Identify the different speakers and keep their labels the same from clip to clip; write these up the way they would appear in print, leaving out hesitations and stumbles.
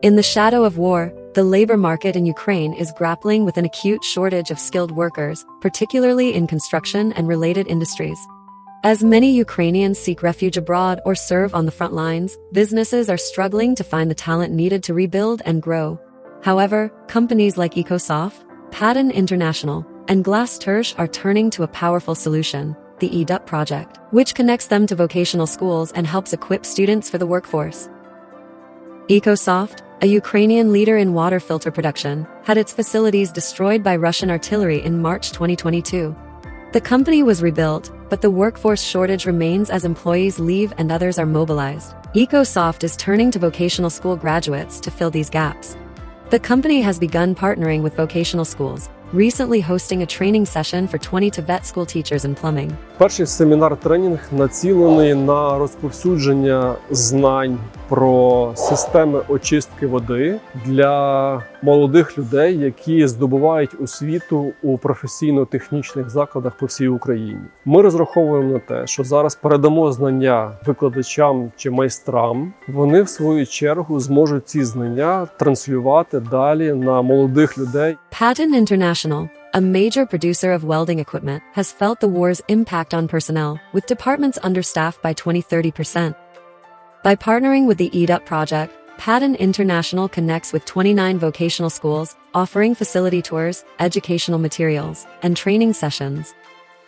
Speaker 1: In the shadow of war, the labor market in Ukraine is grappling with an acute shortage of skilled workers, particularly in construction and related industries. As many Ukrainians seek refuge abroad or serve on the front lines, businesses are struggling to find the talent needed to rebuild and grow. However, companies like Ecosoft, Paton International, and Glas Trösch are turning to a powerful solution, the EdUP Project, which connects them to vocational schools and helps equip students for the workforce. Ecosoft, a Ukrainian leader in water filter production, had its facilities destroyed by Russian artillery in March 2022. The company was rebuilt, but the workforce shortage remains as employees leave and others are mobilized. Ecosoft is turning to vocational school graduates to fill these gaps. The company has begun partnering with vocational schools, recently hosting a training session for 20 vet school teachers in plumbing.
Speaker 2: Перший семінар-тренінг націлений на розповсюдження знань про системи очистки води для молодих людей, які здобувають освіту у професійно-технічних закладах по всій Україні. Ми розраховуємо на те, що зараз передамо знання викладачам чи майстрам. Вони, в свою чергу, зможуть ці знання транслювати далі на молодих людей.
Speaker 1: Paton International, a major producer of welding equipment, has felt the war's impact on personnel, with departments understaffed by 20-30%. By partnering with the EdUP Project, Paton International connects with 29 vocational schools, offering facility tours, educational materials, and training sessions.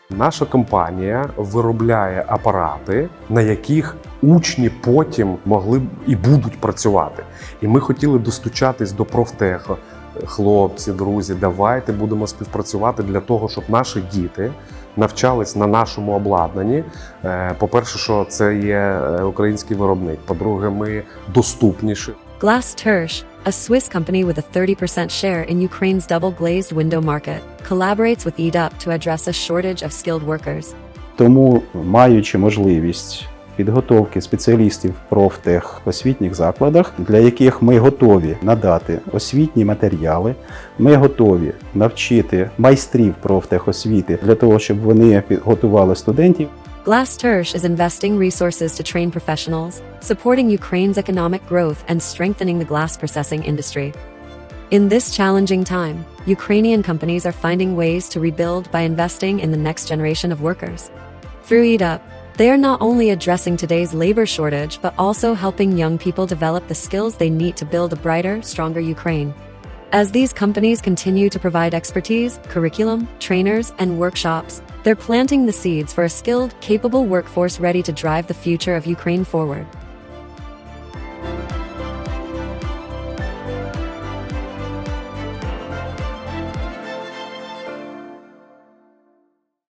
Speaker 3: Наша компанія виробляє апарати, на яких учні потім могли б і будуть працювати. І ми хотіли достучатись до профтеху. Хлопці, друзі, давайте будемо співпрацювати для того, щоб наші діти навчались на нашому обладнанні. По-перше, що це є український виробник. По-друге, ми доступніші.
Speaker 1: Glas Trösch, a Swiss company with a 30% share in Ukraine's double-glazed window market, collaborates with EdUP to address a shortage of skilled workers.
Speaker 4: Тому, маючи можливість підготовки спеціалістів в профтех освітніх закладах, для яких ми готові надати освітні матеріали, ми готові навчити майстрів профтехосвіти для того, щоб вони готували студентів.
Speaker 1: Glas Trösch is investing resources to train professionals, supporting Ukraine's economic growth and strengthening the glass processing industry. In this challenging time, Ukrainian companies are finding ways to rebuild by investing in the next generation of workers. Through EdUP, they are not only addressing today's labor shortage but also helping young people develop the skills they need to build a brighter, stronger Ukraine. As these companies continue to provide expertise, curriculum, trainers, and workshops, they're planting the seeds for a skilled, capable workforce ready to drive the future of Ukraine forward.